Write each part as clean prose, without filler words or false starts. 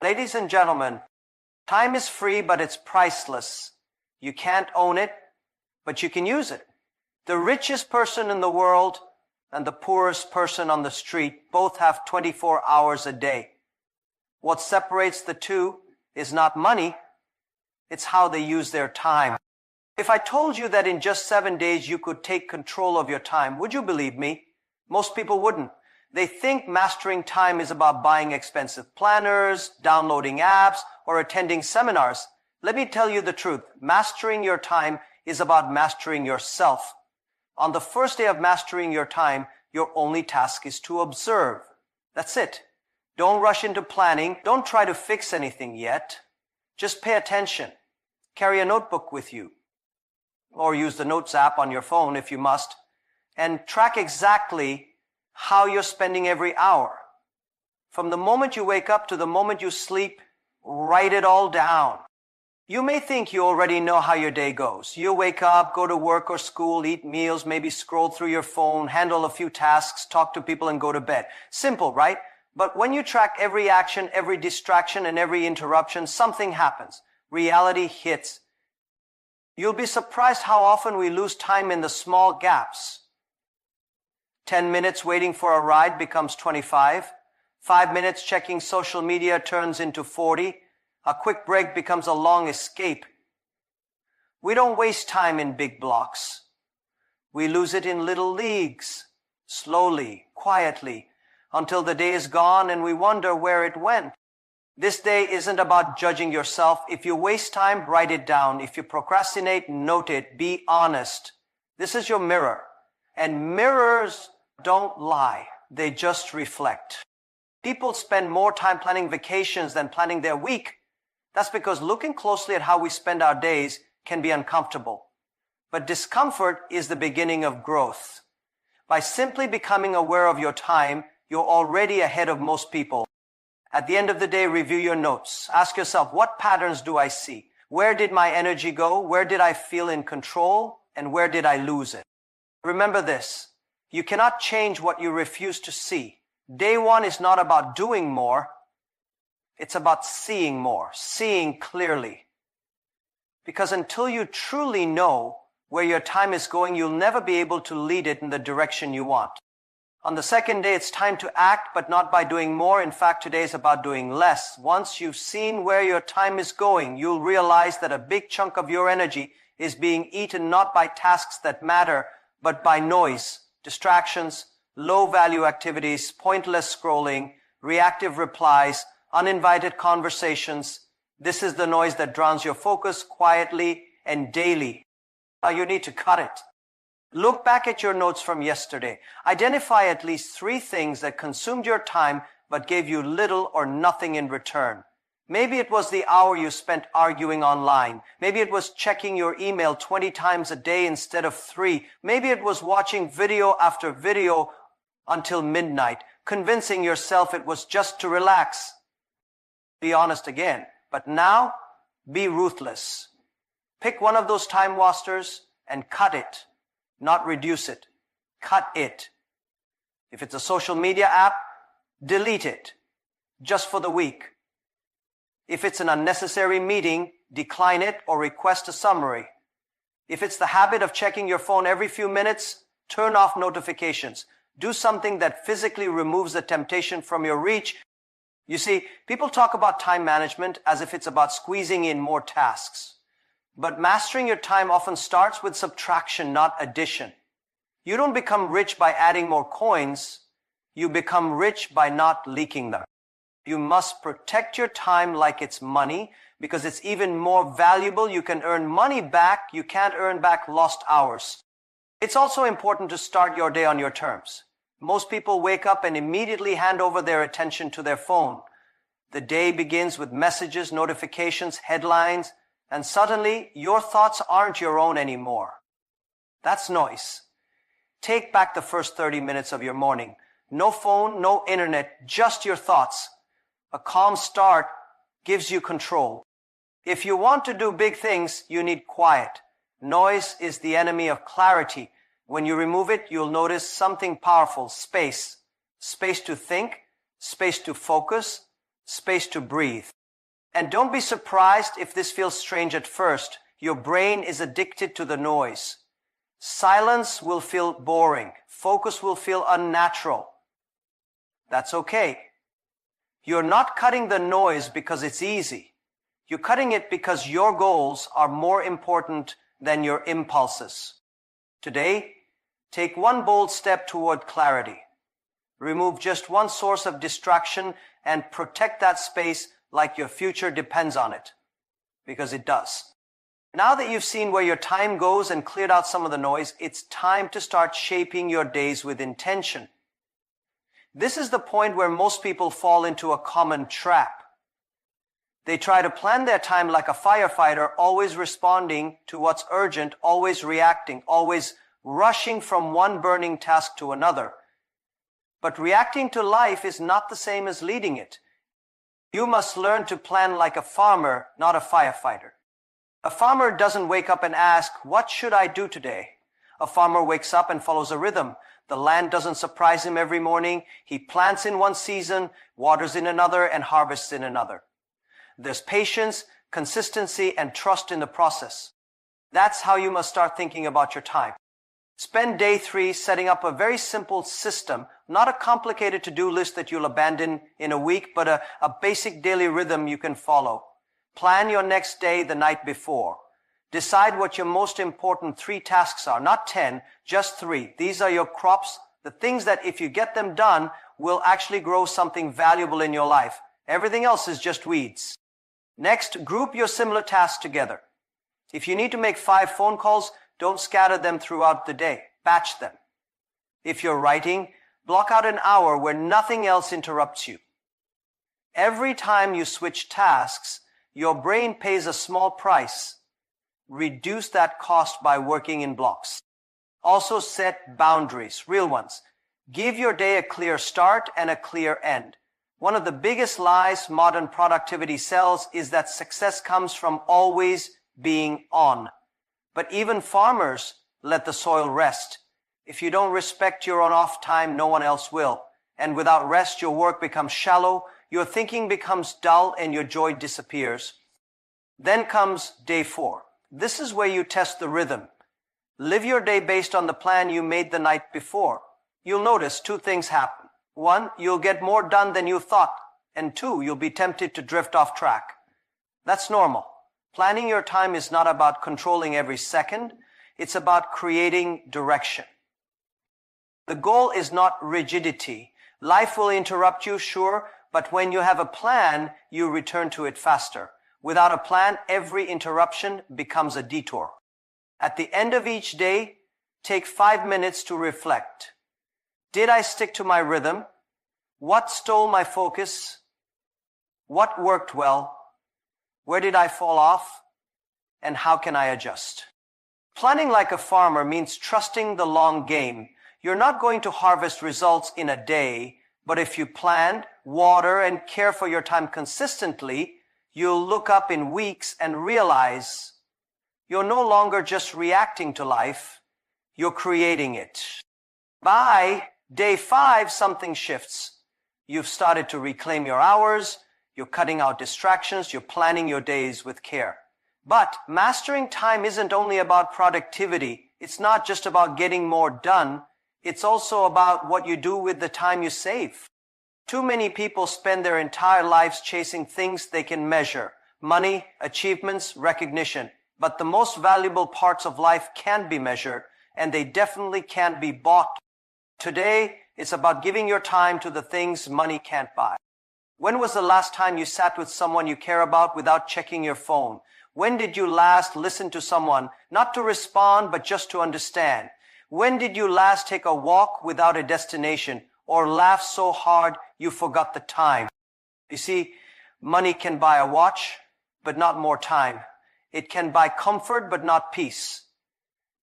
Ladies and gentlemen, time is free, but it's priceless. You can't own it, but you can use it. The richest person in the world and the poorest person on the street both have 24 hours a day. What separates the two is not money, it's how they use their time. If I told you that in just 7 days you could take control of your time, would you believe me? Most people wouldn't. They think mastering time is about buying expensive planners, downloading apps, or attending seminars. Let me tell you the truth. Mastering your time is about mastering yourself. On the first day of mastering your time, your only task is to observe. That's it. Don't rush into planning. Don't try to fix anything yet. Just pay attention. Carry a notebook with you, or use the Notes app on your phone if you must, and track exactly how you're spending every hour. From the moment you wake up to the moment you sleep, write it all down. You may think you already know how your day goes. You wake up, go to work or school, eat meals, maybe scroll through your phone, handle a few tasks, talk to people, and go to bed. Simple, right? But when you track every action, every distraction, and every interruption, something happens. Reality hits. You'll be surprised how often we lose time in the small gaps. 10 minutes waiting for a ride becomes 25. 5 minutes checking social media turns into 40. A quick break becomes a long escape. We don't waste time in big blocks. We lose it in little leagues, slowly, quietly, until the day is gone and we wonder where it went. This day isn't about judging yourself. If you waste time, write it down. If you procrastinate, note it. Be honest. This is your mirror. And mirrors don't lie. They just reflect. People spend more time planning vacations than planning their week. That's because looking closely at how we spend our days can be uncomfortable. But discomfort is the beginning of growth. By simply becoming aware of your time, you're already ahead of most people. At the end of the day, review your notes. Ask yourself, what patterns do I see? Where did my energy go? Where did I feel in control? And where did I lose it? Remember this. You cannot change what you refuse to see. Day one is not about doing more. It's about seeing more, seeing clearly. Because until you truly know where your time is going, you'll never be able to lead it in the direction you want. On the second day, it's time to act, but not by doing more. In fact, today is about doing less. Once you've seen where your time is going, you'll realize that a big chunk of your energy is being eaten not by tasks that matter, but by noise, distractions, low-value activities, pointless scrolling, reactive replies, uninvited conversations. This is the noise that drowns your focus quietly and daily. Now you need to cut it. Look back at your notes from yesterday. Identify at least 3 things that consumed your time but gave you little or nothing in return. Maybe it was the hour you spent arguing online. Maybe it was checking your email 20 times a day instead of 3. Maybe it was watching video after video until midnight, convincing yourself it was just to relax. Be honest again. But now, be ruthless. Pick one of those time wasters and cut it. Not reduce it. Cut it. If it's a social media app, delete it. Just for the week. If it's an unnecessary meeting, decline it or request a summary. If it's the habit of checking your phone every few minutes, turn off notifications. Do something that physically removes the temptation from your reach. You see, people talk about time management as if it's about squeezing in more tasks. But mastering your time often starts with subtraction, not addition. You don't become rich by adding more coins. You become rich by not leaking them. You must protect your time like it's money, because it's even more valuable. You can earn money back. You can't earn back lost hours. It's also important to start your day on your terms. Most people wake up and immediately hand over their attention to their phone. The day begins with messages, notifications, headlines, and suddenly your thoughts aren't your own anymore. That's noise. Take back the first 30 minutes of your morning. No phone, no internet, just your thoughts. A calm start gives you control. If you want to do big things, you need quiet. Noise is the enemy of clarity. When you remove it, you'll notice something powerful: space. Space to think, space to focus, space to breathe. And don't be surprised if this feels strange at first. Your brain is addicted to the noise. Silence will feel boring. Focus will feel unnatural. That's okay. You're not cutting the noise because it's easy. You're cutting it because your goals are more important than your impulses. Today, take one bold step toward clarity. Remove just one source of distraction and protect that space like your future depends on it. Because it does. Now that you've seen where your time goes and cleared out some of the noise, it's time to start shaping your days with intention. This is the point where most people fall into a common trap. They try to plan their time like a firefighter, always responding to what's urgent, always reacting, always rushing from one burning task to another. But reacting to life is not the same as leading it. You must learn to plan like a farmer, not a firefighter. A farmer doesn't wake up and ask, what should I do today? A farmer wakes up and follows a rhythm. The land doesn't surprise him every morning. He plants in one season, waters in another, and harvests in another. There's patience, consistency, and trust in the process. That's how you must start thinking about your time. Spend day 3 setting up a very simple system, not a complicated to-do list that you'll abandon in a week, but a basic daily rhythm you can follow. Plan your next day the night before. Decide what your most important 3 tasks are, not 10, just 3. These are your crops, the things that if you get them done will actually grow something valuable in your life. Everything else is just weeds. Next, group your similar tasks together. If you need to make 5 phone calls, don't scatter them throughout the day. Batch them. If you're writing, block out an hour where nothing else interrupts you. Every time you switch tasks, your brain pays a small price. Reduce that cost by working in blocks. Also set boundaries, real ones. Give your day a clear start and a clear end. One of the biggest lies modern productivity sells is that success comes from always being on. But even farmers let the soil rest. If you don't respect your own off time, no one else will. And without rest, your work becomes shallow, your thinking becomes dull, and your joy disappears. Then comes day 4. This is where you test the rhythm. Live your day based on the plan you made the night before. You'll notice 2 things happen. 1, you'll get more done than you thought. And 2, you'll be tempted to drift off track. That's normal. Planning your time is not about controlling every second. It's about creating direction. The goal is not rigidity. Life will interrupt you, sure, but when you have a plan, you return to it faster. Without a plan, every interruption becomes a detour. At the end of each day, take 5 minutes to reflect. Did I stick to my rhythm? What stole my focus? What worked well? Where did I fall off? And how can I adjust? Planning like a farmer means trusting the long game. You're not going to harvest results in a day, but if you plan, water, and care for your time consistently, you'll look up in weeks and realize you're no longer just reacting to life, you're creating it. By day 5, something shifts. You've started to reclaim your hours, you're cutting out distractions, you're planning your days with care. But mastering time isn't only about productivity. It's not just about getting more done. It's also about what you do with the time you save. Too many people spend their entire lives chasing things they can measure. Money, achievements, recognition. But the most valuable parts of life can't be measured, and they definitely can't be bought. Today, it's about giving your time to the things money can't buy. When was the last time you sat with someone you care about without checking your phone? When did you last listen to someone, not to respond, but just to understand? When did you last take a walk without a destination, or laugh so hard you forgot the time? You see, money can buy a watch, but not more time. It can buy comfort, but not peace.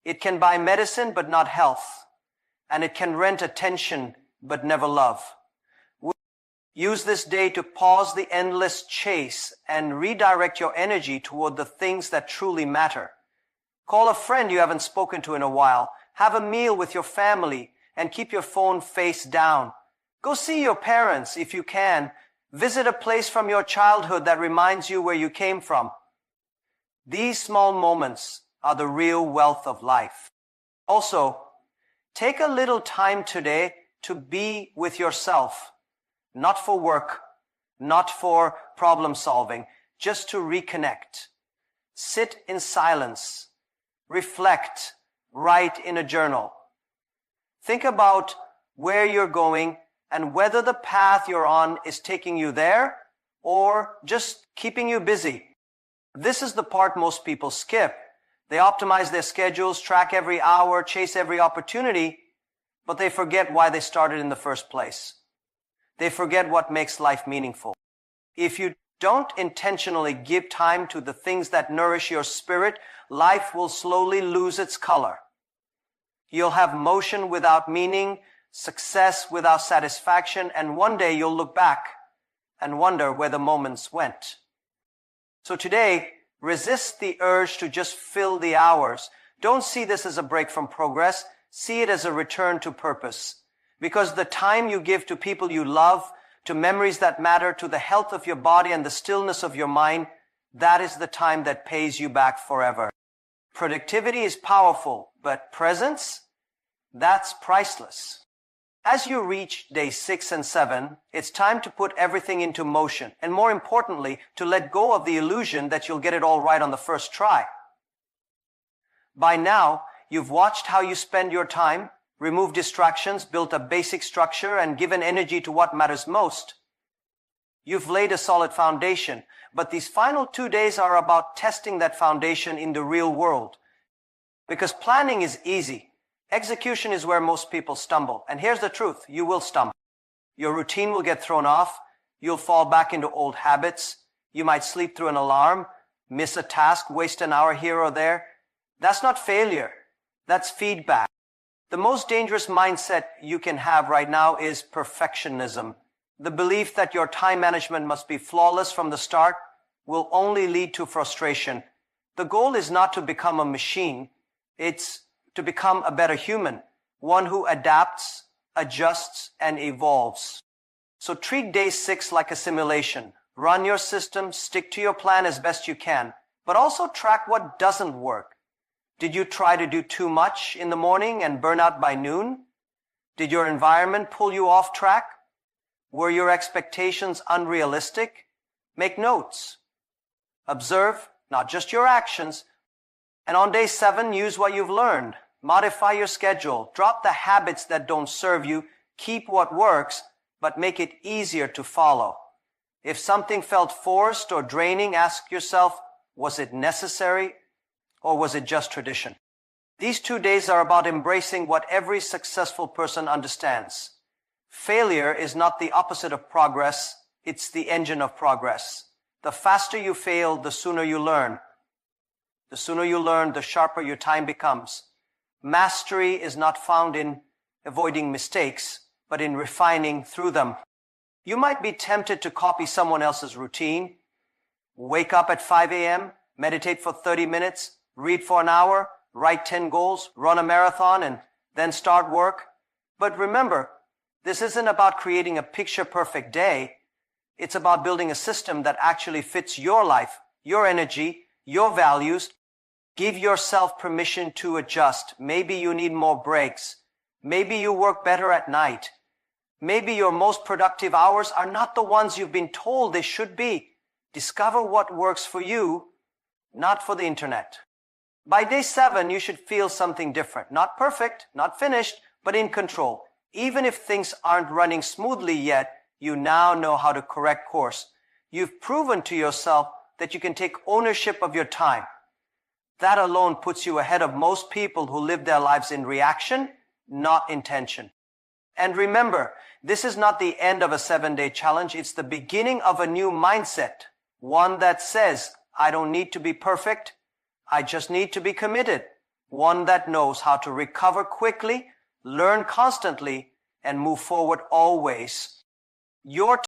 It can buy medicine, but not health. And it can rent attention, but never love. Use this day to pause the endless chase and redirect your energy toward the things that truly matter. Call a friend you haven't spoken to in a while. Have a meal with your family and keep your phone face down. Go see your parents if you can. Visit a place from your childhood that reminds you where you came from. These small moments are the real wealth of life. Also, take a little time today to be with yourself, not for work, not for problem solving, just to reconnect. Sit in silence, reflect, write in a journal. Think about where you're going and whether the path you're on is taking you there or just keeping you busy. This is the part most people skip. They optimize their schedules, track every hour, chase every opportunity, but they forget why they started in the first place. They forget what makes life meaningful. If you don't intentionally give time to the things that nourish your spirit, life will slowly lose its color. You'll have motion without meaning, success without satisfaction, and one day you'll look back and wonder where the moments went. So today, resist the urge to just fill the hours. Don't see this as a break from progress. See it as a return to purpose. Because the time you give to people you love, to memories that matter, to the health of your body and the stillness of your mind, that is the time that pays you back forever. Productivity is powerful, but presence, that's priceless. As you reach day 6 and 7, it's time to put everything into motion, and more importantly, to let go of the illusion that you'll get it all right on the first try. By now, you've watched how you spend your time, removed distractions, built a basic structure, and given energy to what matters most. You've laid a solid foundation, but these final 2 days are about testing that foundation in the real world. Because planning is easy. Execution is where most people stumble. And here's the truth, you will stumble. Your routine will get thrown off. You'll fall back into old habits. You might sleep through an alarm, miss a task, waste an hour here or there. That's not failure. That's feedback. The most dangerous mindset you can have right now is perfectionism. The belief that your time management must be flawless from the start will only lead to frustration. The goal is not to become a machine. It's to become a better human, one who adapts, adjusts, and evolves. So treat day 6 like a simulation. Run your system, stick to your plan as best you can, but also track what doesn't work. Did you try to do too much in the morning and burn out by noon? Did your environment pull you off track? Were your expectations unrealistic? Make notes. Observe not just your actions, and on day 7, use what you've learned. Modify your schedule. Drop the habits that don't serve you. Keep what works, but make it easier to follow. If something felt forced or draining, ask yourself, was it necessary or was it just tradition? These 2 days are about embracing what every successful person understands. Failure is not the opposite of progress. It's the engine of progress. The faster you fail, the sooner you learn. The sooner you learn, the sharper your time becomes. Mastery is not found in avoiding mistakes, but in refining through them. You might be tempted to copy someone else's routine. Wake up at 5 a.m., meditate for 30 minutes, read for an hour, write 10 goals, run a marathon, and then start work. But remember, this isn't about creating a picture-perfect day. It's about building a system that actually fits your life, your energy, your values. Give yourself permission to adjust. Maybe you need more breaks. Maybe you work better at night. Maybe your most productive hours are not the ones you've been told they should be. Discover what works for you, not for the internet. By day 7, you should feel something different. Not perfect, not finished, but in control. Even if things aren't running smoothly yet, you now know how to correct course. You've proven to yourself that you can take ownership of your time. That alone puts you ahead of most people who live their lives in reaction, not intention. And remember, this is not the end of a 7-day challenge. It's the beginning of a new mindset. One that says, I don't need to be perfect. I just need to be committed. One that knows how to recover quickly, learn constantly, and move forward always. Your